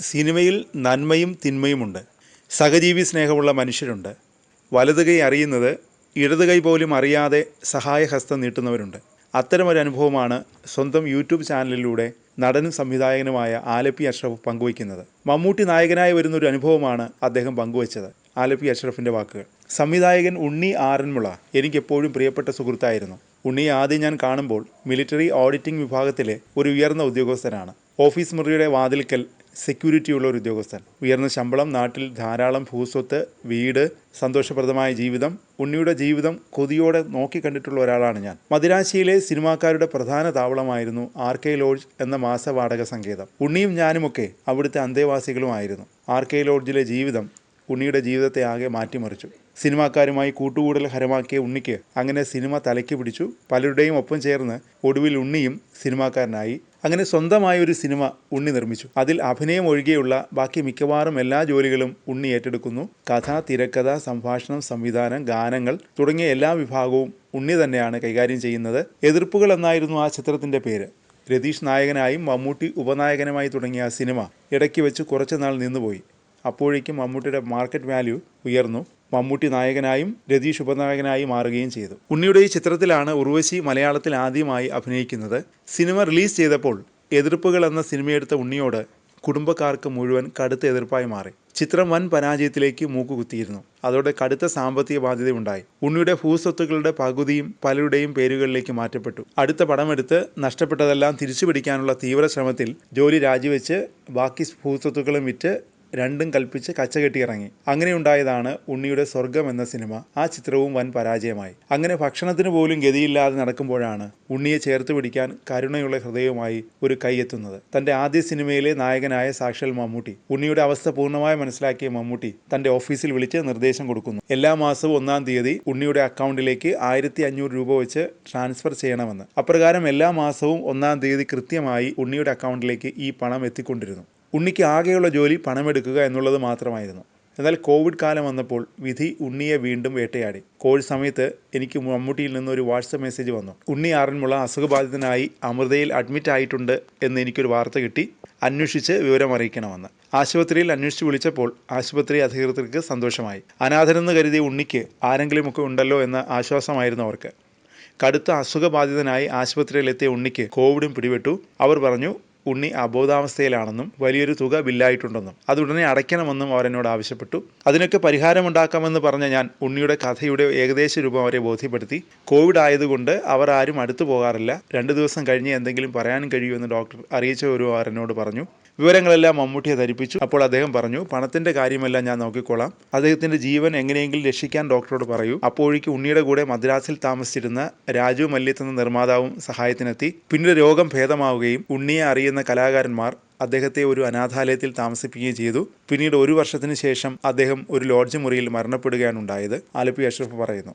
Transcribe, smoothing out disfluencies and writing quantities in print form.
സിനിമയിൽ നന്മയും തിന്മയുമുണ്ട്. സഹജീവി സ്നേഹമുള്ള മനുഷ്യരുണ്ട്. വലത് കൈ അറിയുന്നത് ഇടത് കൈ പോലും അറിയാതെ സഹായഹസ്തം നീട്ടുന്നവരുണ്ട്. അത്തരമൊരനുഭവമാണ് സ്വന്തം യൂട്യൂബ് ചാനലിലൂടെ നടനും സംവിധായകനുമായ ആലപ്പി അഷ്റഫ് പങ്കുവയ്ക്കുന്നത്. മമ്മൂട്ടി നായകനായി വരുന്നൊരു അനുഭവമാണ് അദ്ദേഹം പങ്കുവച്ചത്. ആലപ്പി അഷ്റഫിൻ്റെ വാക്കുകൾ. സംവിധായകൻ ഉണ്ണി ആറന്മുള എനിക്കെപ്പോഴും പ്രിയപ്പെട്ട സുഹൃത്തായിരുന്നു. ഉണ്ണിയെ ആദ്യം ഞാൻ കാണുമ്പോൾ മിലിറ്ററി ഓഡിറ്റിംഗ് വിഭാഗത്തിലെ ഒരു ഉയർന്ന ഉദ്യോഗസ്ഥനാണ്. ഓഫീസ് മുറിയുടെ വാതിൽക്കൽ സെക്യൂരിറ്റിയുള്ള ഒരു ഉദ്യോഗസ്ഥൻ. ഉയർന്ന ശമ്പളം, നാട്ടിൽ ധാരാളം ഭൂസ്വത്ത്, വീട്, സന്തോഷപ്രദമായ ജീവിതം. ഉണ്ണിയുടെ ജീവിതം കൊതിയോടെ നോക്കിക്കണ്ടിട്ടുള്ള ഒരാളാണ് ഞാൻ. മദിരാശിയിലെ സിനിമാക്കാരുടെ പ്രധാന താവളമായിരുന്നു RK ലോഡ്ജ് എന്ന മാസവാടക സങ്കേതം. ഉണ്ണിയും ഞാനുമൊക്കെ അവിടുത്തെ അന്തേവാസികളുമായിരുന്നു. RK ലോഡ്ജിലെ ജീവിതം ഉണ്ണിയുടെ ജീവിതത്തെ ആകെ മാറ്റിമറിച്ചു. സിനിമാക്കാരുമായി കൂട്ടുകൂടൽ ഹരമാക്കിയ ഉണ്ണിക്ക് അങ്ങനെ സിനിമ തലയ്ക്ക് പിടിച്ചു. പലരുടെയും ഒപ്പം ചേർന്ന് ഒടുവിൽ ഉണ്ണിയും സിനിമാക്കാരനായി. അങ്ങനെ സ്വന്തമായ ഒരു സിനിമ ഉണ്ണി നിർമ്മിച്ചു. അതിൽ അഭിനയം ഒഴികെയുള്ള ബാക്കി മിക്കവാറും എല്ലാ ജോലികളും ഉണ്ണി ഏറ്റെടുക്കുന്നു. കഥ, തിരക്കഥ, സംഭാഷണം, സംവിധാനം, ഗാനങ്ങൾ തുടങ്ങിയ എല്ലാ വിഭാഗവും ഉണ്ണി തന്നെയാണ് കൈകാര്യം ചെയ്യുന്നത്. എതിർപ്പുകൾ എന്നായിരുന്നു ആ ചിത്രത്തിൻ്റെ പേര്. രതീഷ് നായകനായും മമ്മൂട്ടി ഉപനായകനുമായി തുടങ്ങിയ ആ സിനിമ ഇടയ്ക്ക് വെച്ച് കുറച്ചുനാൾ നിന്നുപോയി. അപ്പോഴേക്കും മമ്മൂട്ടിയുടെ മാർക്കറ്റ് വാല്യൂ ഉയർന്നു. മമ്മൂട്ടി നായകനായും രതീഷ് ഉപനായകനായി മാറുകയും ചെയ്തു. ഉണ്ണിയുടെ ഈ ചിത്രത്തിലാണ് ഉർവശി മലയാളത്തിൽ ആദ്യമായി അഭിനയിക്കുന്നത്. സിനിമ റിലീസ് ചെയ്തപ്പോൾ എതിർപ്പുകൾ എന്ന സിനിമയെടുത്ത ഉണ്ണിയോട് കുടുംബക്കാർക്ക് മുഴുവൻ കടുത്ത എതിർപ്പായി മാറി. ചിത്രം വൻ പരാജയത്തിലേക്ക് മൂക്കുകുത്തിയിരുന്നു. അതോടെ കടുത്ത സാമ്പത്തിക ബാധ്യതയുണ്ടായി. ഉണ്ണിയുടെ ഭൂസ്വത്തുക്കളുടെ പകുതിയും പലരുടെയും പേരുകളിലേക്ക് മാറ്റപ്പെട്ടു. അടുത്ത പടമെടുത്ത് നഷ്ടപ്പെട്ടതെല്ലാം തിരിച്ചുപിടിക്കാനുള്ള തീവ്ര ശ്രമത്തിൽ ജോലി രാജിവെച്ച് ബാക്കി ഭൂസ്വത്തുക്കളും വിറ്റ് രണ്ടും കൽപ്പിച്ച് കച്ചകെട്ടി ഇറങ്ങി. അങ്ങനെ ഉണ്ടായതാണ് ഉണ്ണിയുടെ സ്വർഗം എന്ന സിനിമ. ആ ചിത്രവും വൻ പരാജയമായി. അങ്ങനെ ഭക്ഷണത്തിന് പോലും ഗതിയില്ലാതെ നടക്കുമ്പോഴാണ് ഉണ്ണിയെ ചേർത്ത് പിടിക്കാൻ കരുണയുള്ള ഹൃദയവുമായി ഒരു കൈ എത്തുന്നത്. തൻ്റെ ആദ്യ സിനിമയിലെ നായകനായ സാക്ഷാൽ മമ്മൂട്ടി. ഉണ്ണിയുടെ അവസ്ഥ പൂർണ്ണമായി മനസ്സിലാക്കിയ മമ്മൂട്ടി തൻ്റെ ഓഫീസിൽ വിളിച്ച് നിർദ്ദേശം കൊടുക്കുന്നു. എല്ലാ മാസവും 1-ാം തീയതി ഉണ്ണിയുടെ അക്കൗണ്ടിലേക്ക് 1500 രൂപ വെച്ച് ട്രാൻസ്ഫർ ചെയ്യണമെന്ന്. അപ്രകാരം എല്ലാ മാസവും 1-ാം തീയതി കൃത്യമായി ഉണ്ണിയുടെ അക്കൗണ്ടിലേക്ക് ഈ പണം എത്തിക്കൊണ്ടിരുന്നു. ഉണ്ണിക്ക് ആകെയുള്ള ജോലി പണമെടുക്കുക എന്നുള്ളത് മാത്രമായിരുന്നു. എന്നാൽ കോവിഡ് കാലം വന്നപ്പോൾ വിധി ഉണ്ണിയെ വീണ്ടും വേട്ടയാടി. കോവിഡ് സമയത്ത് എനിക്ക് മമ്മൂട്ടിയിൽ നിന്നൊരു വാട്സപ്പ് മെസ്സേജ് വന്നു. ഉണ്ണി ആറന്മുള അസുഖബാധിതനായി അമൃതയിൽ അഡ്മിറ്റ് ആയിട്ടുണ്ട് എന്ന് എനിക്കൊരു വാർത്ത കിട്ടി. അന്വേഷിച്ച് വിവരം അറിയിക്കണമെന്ന്. ആശുപത്രിയിൽ അന്വേഷിച്ച് വിളിച്ചപ്പോൾ ആശുപത്രി അധികൃതർക്ക് സന്തോഷമായി. അനാഥനെന്ന് കരുതിയ ഉണ്ണിക്ക് ആരെങ്കിലുമൊക്കെ ഉണ്ടല്ലോ എന്ന ആശ്വാസമായിരുന്നു അവർക്ക്. കടുത്ത അസുഖബാധിതനായി ആശുപത്രിയിലെത്തിയ ഉണ്ണിക്ക് കോവിഡും പിടിപെട്ടു. അവർ പറഞ്ഞു ഉണ്ണി അബോധാവസ്ഥയിലാണെന്നും വലിയൊരു തുക ബില്ലായിട്ടുണ്ടെന്നും അതുടനെ അടയ്ക്കണമെന്നും അവരെന്നോട് ആവശ്യപ്പെട്ടു. അതിനൊക്കെ പരിഹാരമുണ്ടാക്കാമെന്ന് പറഞ്ഞ ഞാൻ ഉണ്ണിയുടെ കഥയുടെ ഏകദേശ രൂപം അവരെ ബോധ്യപ്പെടുത്തി. കോവിഡ് ആയതുകൊണ്ട് അവർ ആരും അടുത്തു പോകാറില്ല. 2 ദിവസം കഴിഞ്ഞ് എന്തെങ്കിലും പറയാനും കഴിയുമെന്ന് ഡോക്ടർ അറിയിച്ച ഒരു എന്നോട് പറഞ്ഞു. വിവരങ്ങളെല്ലാം മമ്മൂട്ടിയെ ധരിപ്പിച്ചു. അപ്പോൾ അദ്ദേഹം പറഞ്ഞു, പണത്തിൻ്റെ കാര്യമെല്ലാം ഞാൻ നോക്കിക്കോളാം. അദ്ദേഹത്തിൻ്റെ ജീവൻ എങ്ങനെയെങ്കിലും രക്ഷിക്കാൻ ഡോക്ടറോട് പറയൂ. അപ്പോഴേക്കും ഉണ്ണിയുടെ കൂടെ മദ്രാസിൽ താമസിച്ചിരുന്ന രാജു മല്യത്ത് എന്ന നിർമ്മാതാവും സഹായത്തിനെത്തി. പിന്നീട് രോഗം ഭേദമാവുകയും ഉണ്ണിയെ അറിയുന്ന കലാകാരന്മാർ അദ്ദേഹത്തെ ഒരു അനാഥാലയത്തിൽ താമസിപ്പിക്കുകയും ചെയ്തു. പിന്നീട് 1 വർഷത്തിന് ശേഷം അദ്ദേഹം ഒരു ലോഡ്ജ് മുറിയിൽ മരണപ്പെടുകയാണ് ഉണ്ടായത്. ആലപ്പി അഷ്റഫ് പറയുന്നു.